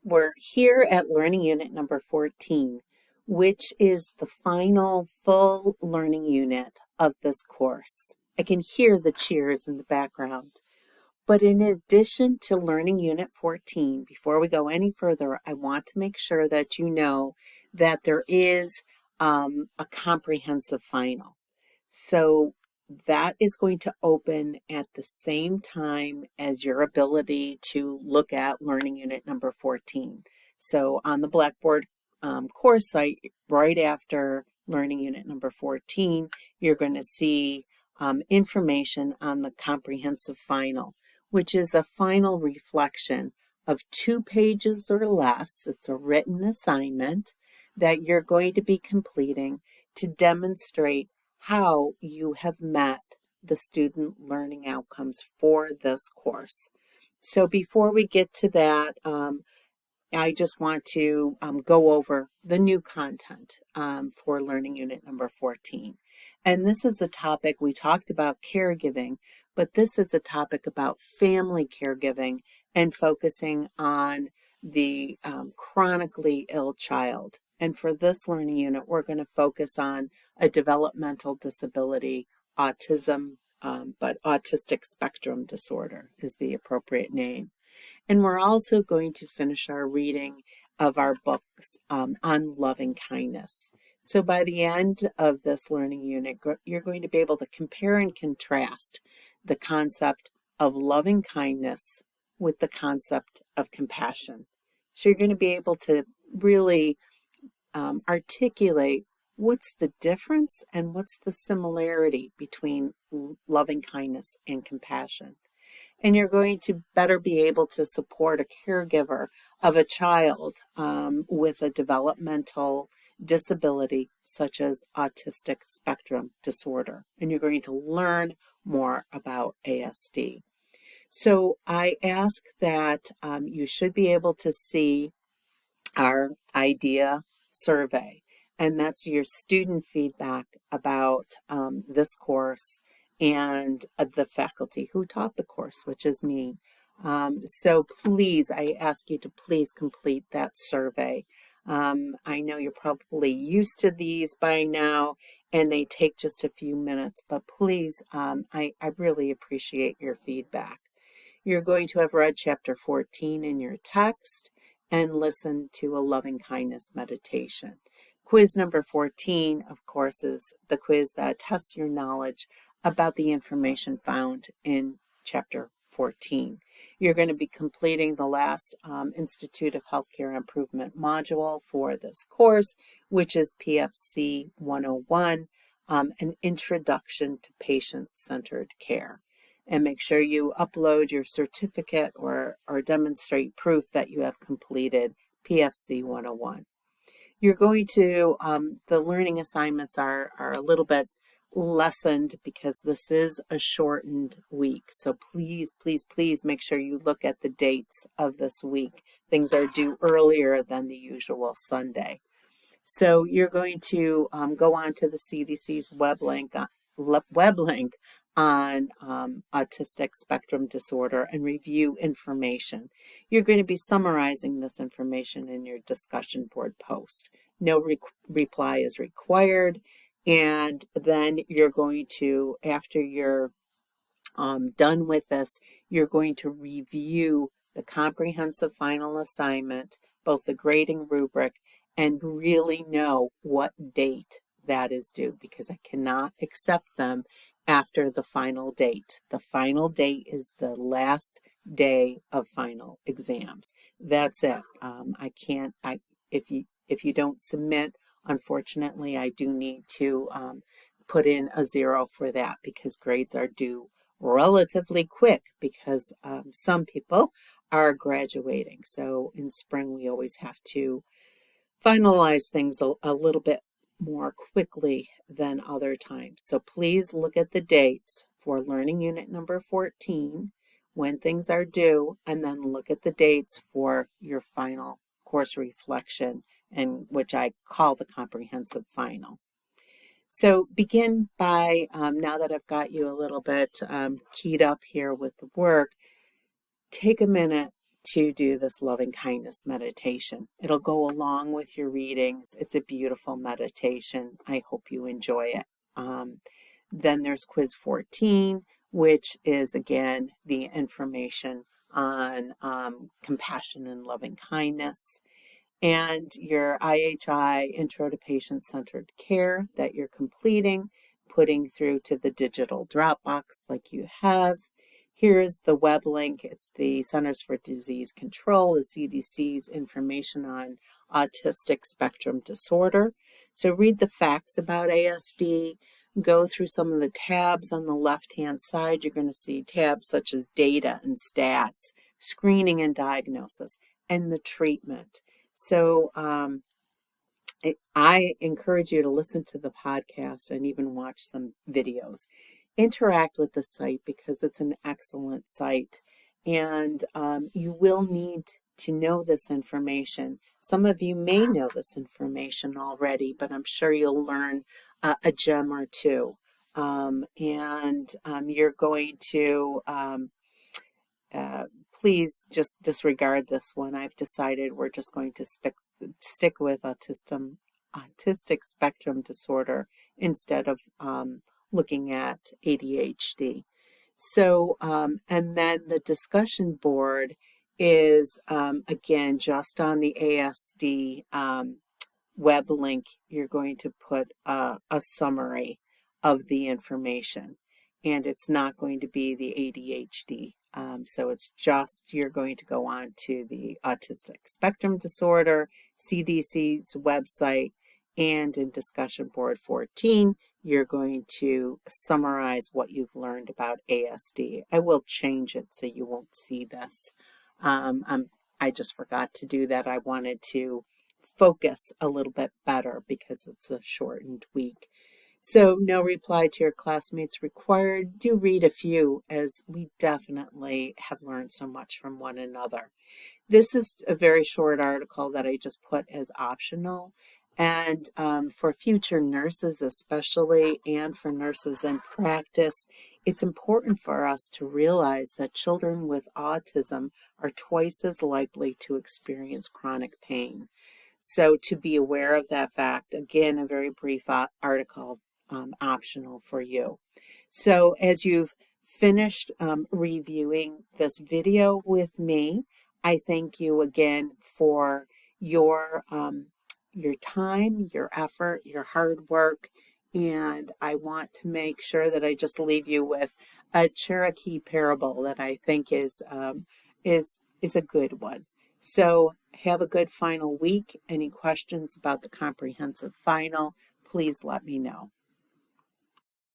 We're here at Learning Unit number 14, which is the final full learning unit of this course. I can hear the cheers in the background. But in addition to Learning Unit 14, before we go any further, I want to make sure that you know that there is a comprehensive final. So that is going to open at the same time as your ability to look at Learning Unit number 14. So on the Blackboard course site, right after Learning Unit number 14, you're going to see information on the comprehensive final, which is a final reflection of 2 pages or less. It's a written assignment that you're going to be completing to demonstrate how you have met the student learning outcomes for this course. So before we get to that, I just want to go over the new content for Learning Unit number 14. And this is a topic we talked about caregiving, but this is a topic about family caregiving and focusing on the chronically ill child. And for this learning unit, we're going to focus on a developmental disability, autism, but autistic spectrum disorder is the appropriate name. And we're also going to finish our reading of our books on loving kindness. So by the end of this learning unit, you're going to be able to compare and contrast the concept of loving kindness with the concept of compassion. So you're going to be able to really articulate what's the difference and what's the similarity between loving kindness and compassion. And you're going to better be able to support a caregiver of a child with a developmental disability such as autistic spectrum disorder. And you're going to learn more about ASD. So I ask that you should be able to see our idea survey, and that's your student feedback about this course and the faculty who taught the course, which is me. So please, I ask you to please complete that survey. I know you're probably used to these by now, and they take just a few minutes, but please, I really appreciate your feedback. You're going to have read chapter 14 in your text and listen to a loving kindness meditation. Quiz number 14, of course, is the quiz that tests your knowledge about the information found in chapter 14. You're going to be completing the last Institute of Healthcare Improvement module for this course, which is PFC 101, an introduction to patient-centered care. And make sure you upload your certificate or demonstrate proof that you have completed PFC 101. You're going to, the learning assignments are a little bit lessened because this is a shortened week. So please, please, please make sure you look at the dates of this week. Things are due earlier than the usual Sunday. So you're going to go on to the CDC's web link on autistic spectrum disorder and review information. You're going to be summarizing this information in your discussion board post. No reply is required. And then you're going to, after you're done with this, you're going to review the comprehensive final assignment, both the grading rubric, and really know what date that is due, because I cannot accept them after the final date. The final date is the last day of final exams. That's it. If you don't submit, unfortunately, I do need to put in a 0 for that, because grades are due relatively quick, because some people are graduating. So in spring, we always have to finalize things a little bit more quickly than other times. So please look at the dates for Learning Unit number 14, when things are due, and then look at the dates for your final course reflection, and which I call the comprehensive final. So begin by, now that I've got you a little bit keyed up here with the work, take a minute to do this loving kindness meditation. It'll go along with your readings. It's a beautiful meditation. I hope you enjoy it. Then there's quiz 14, which is again the information on compassion and loving kindness, and your IHI, Intro to Patient-Centered Care, that you're completing, putting through to the digital Dropbox like you have. Here's the web link. It's the Centers for Disease Control, the CDC's information on autistic spectrum disorder. So read the facts about ASD, go through some of the tabs on the left-hand side. You're going to see tabs such as data and stats, screening and diagnosis, and the treatment. So I encourage you to listen to the podcast and even watch some videos. Interact with the site because it's an excellent site, and you will need to know this information. Some of you may know this information already, but I'm sure you'll learn a gem or two. You're going to please just disregard this one. I've decided we're just going to stick with autistic spectrum disorder instead of looking at ADHD. So, and then the discussion board is, again, just on the ASD web link. You're going to put a summary of the information, and it's not going to be the ADHD. So it's just, you're going to go on to the autistic spectrum disorder, CDC's website, and in discussion board 14, you're going to summarize what you've learned about ASD. I will change it so you won't see this. I just forgot to do that. I wanted to focus a little bit better because it's a shortened week. So no reply to your classmates required. Do read a few, as we definitely have learned so much from one another. This is a very short article that I just put as optional. And for future nurses especially, and for nurses in practice, it's important for us to realize that children with autism are twice as likely to experience chronic pain. So to be aware of that fact, again, a very brief article, optional for you. So as you've finished reviewing this video with me, I thank you again for your time, your effort, your hard work, and I want to make sure that I just leave you with a Cherokee parable that I think is a good one. So have a good final week. Any questions about the comprehensive final, please let me know.